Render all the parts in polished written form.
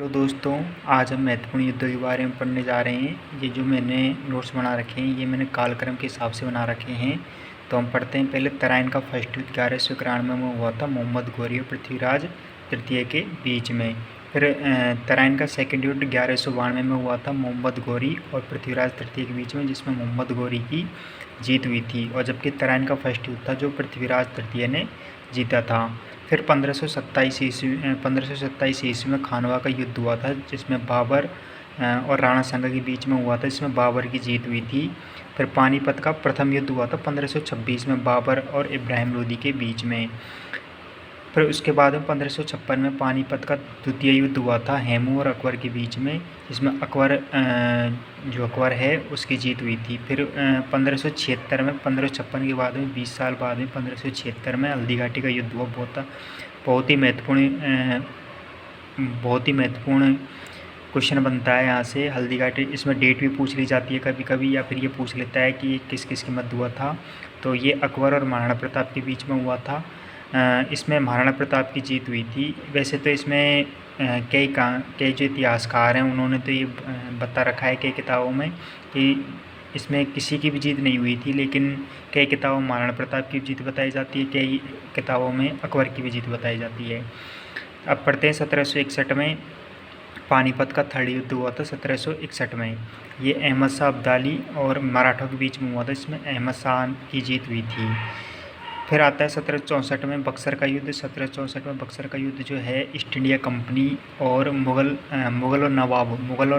Hello दोस्तों, आज हम महत्वपूर्ण युद्धों के बारे में पढ़ने जा रहे हैं। ये जो मैंने नोट्स बना रखे हैं ये मैंने कालक्रम के हिसाब से बना रखे हैं। तो हम पढ़ते हैं। पहले तराइन का फर्स्ट युद्ध 1191 में हुआ था मोहम्मद गौरी और पृथ्वीराज तृतीय के बीच में। फिर तराइन का सेकंड युद्ध 1192 में हुआ था मोहम्मद गौरी और पृथ्वीराज तृतीय के बीच में, जिसमें मोहम्मद गौरी की जीत हुई थी। और जबकि तराइन का फर्स्ट युद्ध था जो पृथ्वीराज तृतीय ने जीता था। फिर 1527 ईस्वी में खानवा का युद्ध हुआ था, जिसमें बाबर और राणा सांगा के बीच में हुआ था, जिसमें बाबर की जीत हुई थी। फिर पानीपत का प्रथम युद्ध हुआ था 1526 में बाबर और इब्राहिम लोदी के बीच में। फिर उसके बाद में 1556 में पानीपत का द्वितीय युद्ध हुआ था हेमू और अकबर के बीच में, जिसमें अकबर है उसकी जीत हुई थी। फिर 1576 में 1556 के बाद में 20 साल बाद में 1576 में हल्दी घाटी का युद्ध हुआ। बहुत ही महत्वपूर्ण क्वेश्चन बनता है यहाँ से हल्दी घाटी। इसमें डेट भी पूछ ली जाती है कभी कभी, या फिर ये पूछ लेता है कि ये किस किस के मध्य हुआ था। तो ये अकबर और महाराणा प्रताप के बीच में हुआ था। इसमें महाराणा प्रताप की जीत हुई थी। वैसे तो इसमें कई जो इतिहासकार हैं उन्होंने तो ये बता रखा है कई किताबों में कि इसमें किसी की भी जीत नहीं हुई थी, लेकिन कई किताबों में महाराणा प्रताप की जीत बताई जाती है, कई किताबों में अकबर की भी जीत बताई जाती है। अब पढ़ते हैं 1761 में पानीपत का थर्ड युद्ध हुआ था 1761 में। ये अहमद शाह अब्दाली और मराठों के बीच में हुआ था, इसमें अहमद शाह की जीत हुई थी। फिर आता है 1764 में बक्सर का युद्ध। 1764 में बक्सर का युद्ध जो है ईस्ट इंडिया कंपनी और मुगल और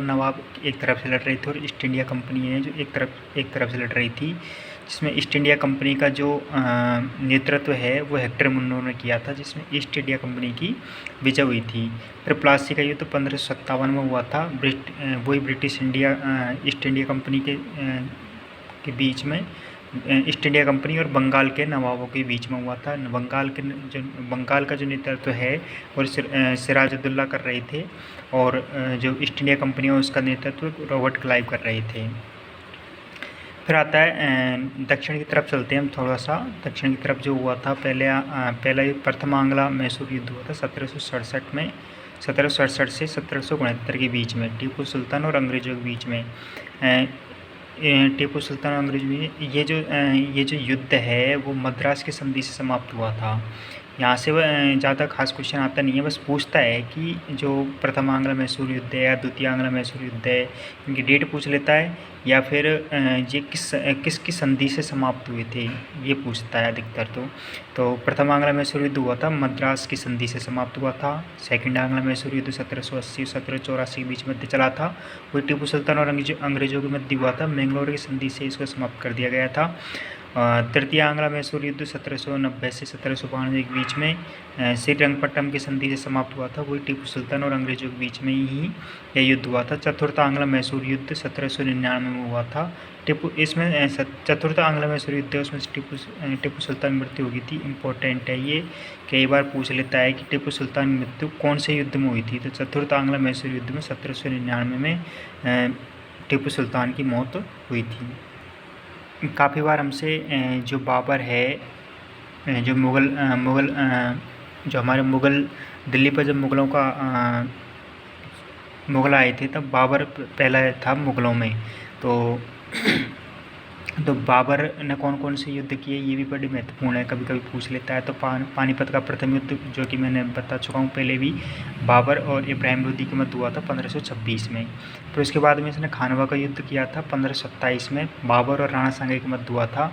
नवाब एक तरफ से लड़ रही थी, और ईस्ट इंडिया कंपनी है जो एक तरफ से लड़ रही थी, जिसमें ईस्ट इंडिया कंपनी का जो नेतृत्व है वो हेक्टर मुन्नो ने किया था, जिसमें ईस्ट इंडिया कंपनी की विजय हुई थी। फिर प्लासी का युद्ध 1557 में हुआ था। वही British India east India company के बीच में, ईस्ट इंडिया कंपनी और बंगाल के नवाबों के बीच में हुआ था। बंगाल का जो नेतृत्व है और सिराजुद्दौला कर रहे थे, और जो ईस्ट इंडिया कंपनी है उसका नेतृत्व रॉबर्ट क्लाइव कर रहे थे। फिर आता है दक्षिण की तरफ चलते हैं हम थोड़ा सा। दक्षिण की तरफ जो हुआ था पहला प्रथम आंग्ला मैसूर युद्ध हुआ था 1767 में। 1767 से 1769 के बीच में टीपू सुल्तान और अंग्रेजों के बीच में। टीपू सुल्तान और अंग्रेज में ये जो युद्ध है वो मद्रास की संधि से समाप्त हुआ था। यहाँ से वह ज़्यादा खास क्वेश्चन आता नहीं है, बस पूछता है कि जो प्रथम आंग्ला मैसूर युद्ध है या द्वितीय आंग्ला मैसूर युद्ध है, इनकी डेट पूछ लेता है, या फिर ये किसकी संधि से समाप्त हुए थे ये पूछता है अधिकतर। तो प्रथम आंग्ला मैसूर युद्ध हुआ था मद्रास की संधि से समाप्त हुआ था। सेकंड आंग्ला मैसूर युद्ध 1780 1784 के बीच मध्य चला था। वही टीपू सुल्तान और अंग्रेजों के मध्य हुआ था। मैंगलोर की संधि से इसको समाप्त कर दिया गया था। तृतीय आंग्ला मैसूर युद्ध 1790 से 1792 के बीच में श्रीरंगपट्टम की संधि से समाप्त हुआ था। वही टीपू सुल्तान और अंग्रेजों के बीच में ही यह युद्ध हुआ था। चतुर्थ आंग्ला मैसूर युद्ध 1799 में हुआ था। इसमें चतुर्थ आंग्ला मैसूर युद्ध है, उसमें टीपू सुल्तान मृत्यु हुई थी। इम्पोर्टेंट है ये, कई बार पूछ लेता है कि टीपू सुल्तान मृत्यु कौन से युद्ध में हुई थी। तो चतुर्थ आंग्ला मैसूर युद्ध में 1799 में टीपू सुल्तान की मौत हुई थी। काफ़ी बार हमसे जो बाबर है, जो हमारे मुग़ल दिल्ली पर जब मुग़ल आए थे तब बाबर पहला था मुग़लों में। तो बाबर ने कौन कौन से युद्ध किए ये भी बड़ी महत्वपूर्ण है, कभी कभी पूछ लेता है। तो पानीपत का प्रथम युद्ध जो कि मैंने बता चुका हूँ पहले भी, बाबर और इब्राहिम लोदी के मध्य हुआ था 1526 में। फिर उसके बाद में इसने खानवा का युद्ध किया था 1527 में, बाबर और राणा सांगा के मध्य हुआ था।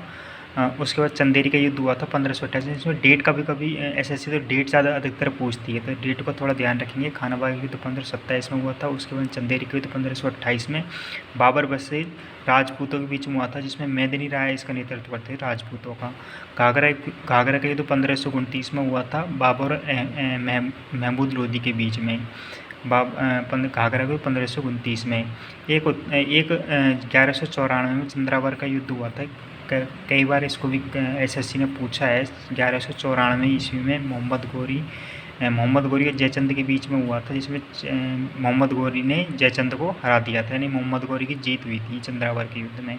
उसके बाद चंदेरी का युद्ध हुआ था 1528 में। इसमें डेट कभी कभी ऐसे तो डेट ज़्यादा अधिकतर पूछती है, तो डेट का थोड़ा ध्यान रखेंगे। खानवा का युद्ध 1527 में हुआ था। उसके बाद चंदेरी का युद्ध 1528 में बाबर बसे राजपूतों के बीच में हुआ था, जिसमें मेदिनी राय इसका नेतृत्व करते थे राजपूतों का। घाघरा का युद्ध 1529 में हुआ था बाबर और महमूद लोदी के बीच में। घाघरा के 1529 में। एक 1194 में चंद्रावर का युद्ध हुआ था। कई बार इसको भी एसएससी ने पूछा है। 1194 ईस्वी में मोहम्मद गौरी और जयचंद के बीच में हुआ था, जिसमें मोहम्मद गौरी ने जयचंद को हरा दिया था, यानी मोहम्मद गौरी की जीत हुई थी चंद्रावर के युद्ध में।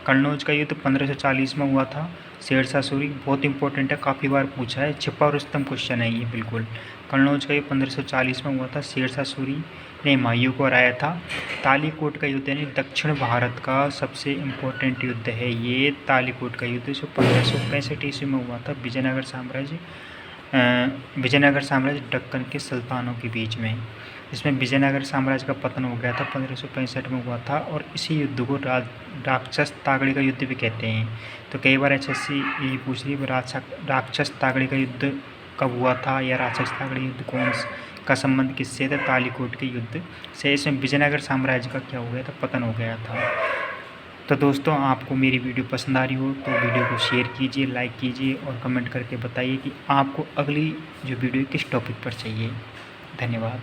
कन्नौज का युद्ध 1540 में हुआ था। शेरशाह सूरी बहुत इंपॉर्टेंट है, काफ़ी बार पूछा है, छिपा रुस्तम क्वेश्चन है ये बिल्कुल। कन्नौज का युद्ध 1540 में हुआ था। शेरशाह सूरी ने हुमायूं को हराया था। तालीकोट का युद्ध यानी दक्षिण भारत का सबसे इम्पोर्टेंट युद्ध है ये तालीकोट का युद्ध, जो 1565 ईस्वी में हुआ था विजयनगर साम्राज्य दक्कन के सुल्तानों के बीच में। इसमें विजयनगर साम्राज्य का पतन हो गया था, 1565 में हुआ था। और इसी युद्ध को राक्षस तागड़े का युद्ध भी कहते हैं। तो कई बार HSC ये पूछ रही है राक्षस तागड़े का युद्ध कब हुआ था, या राक्षस तागड़े युद्ध कौन का संबंध किससे था, तालीकोट के युद्ध से। इसमें विजयनगर साम्राज्य का क्या हो गया था, पतन हो गया था। तो दोस्तों, आपको मेरी वीडियो पसंद आ रही हो तो वीडियो को शेयर कीजिए, लाइक कीजिए और कमेंट करके बताइए कि आपको अगली जो वीडियो किस टॉपिक पर चाहिए। धन्यवाद।